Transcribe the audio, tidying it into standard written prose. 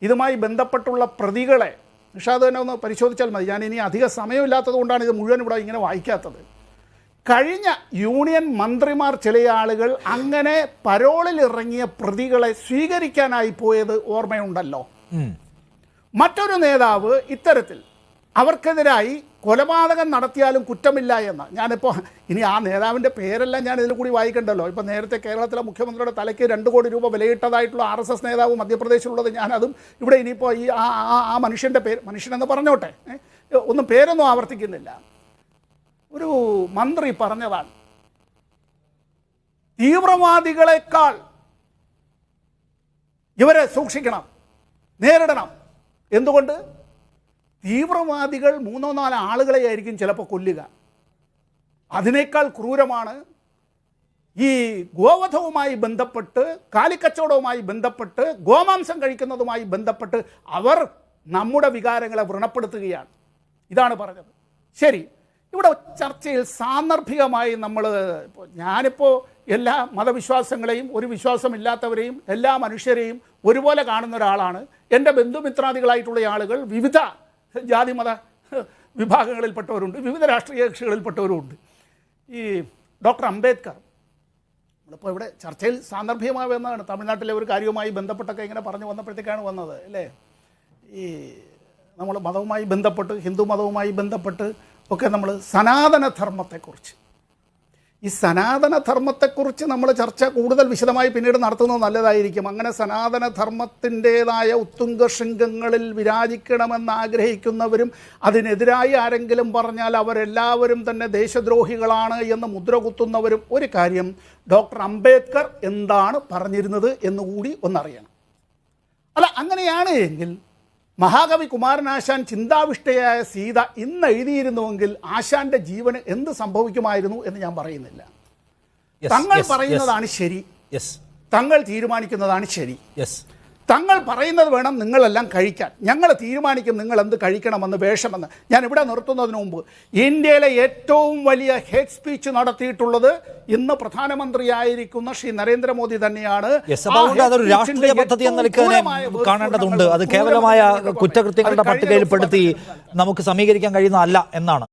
ഇതുമായി ബന്ധപ്പെട്ടുള്ള പ്രതികളെ നിഷാദ് തന്നെ ഒന്ന് പരിശോധിച്ചാൽ മതി. ഞാൻ ഇനി അധിക സമയമില്ലാത്തത് കൊണ്ടാണ് ഇത് മുഴുവൻ ഇവിടെ ഇങ്ങനെ വായിക്കാത്തത്. കഴിഞ്ഞ യൂണിയൻ മന്ത്രിമാർ ചില ആളുകൾ അങ്ങനെ പരോളിൽ ഇറങ്ങിയ പ്രതികളെ സ്വീകരിക്കാനായി പോയത് ഓർമ്മയുണ്ടല്ലോ. മറ്റൊരു നേതാവ് ഇത്തരത്തിൽ അവർക്കെതിരായി കൊലപാതകം നടത്തിയാലും കുറ്റമില്ല എന്ന്. ഞാനിപ്പോൾ ഇനി ആ നേതാവിൻ്റെ പേരെല്ലാം ഞാൻ ഇതിൽ കൂടി വായിക്കണ്ടല്ലോ. ഇപ്പോൾ നേരത്തെ കേരളത്തിലെ മുഖ്യമന്ത്രിയുടെ തലയ്ക്ക് 2 കോടി രൂപ വിലയിട്ടതായിട്ടുള്ള RSS നേതാവ് മധ്യപ്രദേശിലുള്ളത് ഞാനതും ഇവിടെ ഇനിയിപ്പോൾ ഈ ആ മനുഷ്യൻ്റെ പേര്, മനുഷ്യനെന്ന് പറഞ്ഞോട്ടെ, ഒന്നും പേരൊന്നും ആവർത്തിക്കുന്നില്ല. ഒരു മന്ത്രി പറഞ്ഞതാണ്, തീവ്രവാദികളെക്കാൾ ഇവരെ സൂക്ഷിക്കണം, നേരിടണം. എന്തുകൊണ്ട്? തീവ്രവാദികൾ 3-4 ആളുകളെ ആയിരിക്കും ചിലപ്പോൾ കൊല്ലുക. അതിനേക്കാൾ ക്രൂരമാണ് ഈ ഗോവധവുമായി ബന്ധപ്പെട്ട്, കാലിക്കച്ചവടവുമായി ബന്ധപ്പെട്ട്, ഗോമാംസം കഴിക്കുന്നതുമായി ബന്ധപ്പെട്ട് അവർ നമ്മുടെ വികാരങ്ങളെ വ്രണപ്പെടുത്തുകയാണ്. ഇതാണ് പറഞ്ഞത്. ശരി, ഇവിടെ ചർച്ചയിൽ സാന്ദർഭികമായി ഞാനിപ്പോൾ എല്ലാ മതവിശ്വാസങ്ങളെയും ഒരു വിശ്വാസമില്ലാത്തവരെയും എല്ലാ മനുഷ്യരെയും ഒരുപോലെ കാണുന്ന ഒരാളാണ്. എൻ്റെ ബന്ധുമിത്രാദികളായിട്ടുള്ള ആളുകൾ വിവിധ ജാതി മത വിഭാഗങ്ങളിൽപ്പെട്ടവരുണ്ട്, വിവിധ രാഷ്ട്രീയ കക്ഷികളിൽപ്പെട്ടവരുമുണ്ട്. ഈ ഡോക്ടർ അംബേദ്കർ, നമ്മളിപ്പോൾ ഇവിടെ ചർച്ചയിൽ സാന്ദർഭികമായി വന്നതാണ്. തമിഴ്നാട്ടിലെ ഒരു കാര്യവുമായി ബന്ധപ്പെട്ടൊക്കെ ഇങ്ങനെ പറഞ്ഞു വന്നപ്പോഴത്തേക്കാണ് വന്നത് അല്ലേ. ഈ നമ്മൾ മതവുമായി ബന്ധപ്പെട്ട്, ഹിന്ദു മതവുമായി ബന്ധപ്പെട്ട് ഒക്കെ നമ്മൾ സനാതനധർമ്മത്തെക്കുറിച്ച്, ഈ സനാതനധർമ്മത്തെക്കുറിച്ച് നമ്മൾ ചർച്ച കൂടുതൽ വിശദമായി പിന്നീട് നടത്തുന്നത് നല്ലതായിരിക്കും. അങ്ങനെ സനാതനധർമ്മത്തിൻ്റേതായ ഉത്തുംഗ ശൃംഗങ്ങളിൽ വിരാജിക്കണമെന്ന് ആഗ്രഹിക്കുന്നവരും അതിനെതിരായി ആരെങ്കിലും പറഞ്ഞാൽ അവരെല്ലാവരും തന്നെ ദേശദ്രോഹികളാണ് എന്ന് മുദ്ര കുത്തുന്നവരും ഒരു കാര്യം, ഡോക്ടർ അംബേദ്കർ എന്താണ് പറഞ്ഞിരുന്നത് എന്നുകൂടി ഒന്നറിയണം. അല്ല, അങ്ങനെയാണ് എങ്കിൽ മഹാകവി കുമാരനാശാൻ ചിന്താവിഷ്ടയായ സീത ഇന്ന് എഴുതിയിരുന്നുവെങ്കിൽ ആശാന്റെ ജീവന് എന്ത് സംഭവിക്കുമായിരുന്നു എന്ന് ഞാൻ പറയുന്നില്ല. തങ്ങൾ പറയുന്നതാണ് ശരി, തങ്ങൾ തീരുമാനിക്കുന്നതാണ് ശരി, തങ്ങൾ പറയുന്നത് വേണം നിങ്ങളെല്ലാം കഴിക്കാൻ, ഞങ്ങൾ തീരുമാനിക്കും നിങ്ങൾ എന്ത് കഴിക്കണമെന്ന്, വേഷമെന്ന്. ഞാൻ ഇവിടെ നിർത്തുന്നതിന് മുമ്പ്, ഇന്ത്യയിലെ ഏറ്റവും വലിയ ഹേറ്റ് സ്പീച്ച് നടത്തിയിട്ടുള്ളത് ഇന്ന് പ്രധാനമന്ത്രിയായിരിക്കുന്ന ശ്രീ നരേന്ദ്രമോദി തന്നെയാണ്. അതൊരു രാഷ്ട്രീയ പദ്ധതി എന്ന നിലയ്ക്ക് കാണേണ്ടതുണ്ട്. അത് കേവലമായ കുറ്റകൃത്യങ്ങളുടെ പട്ടികയിൽപ്പെടുത്തി നമുക്ക് സമീകരിക്കാൻ കഴിയുന്നതല്ല എന്നാണ്.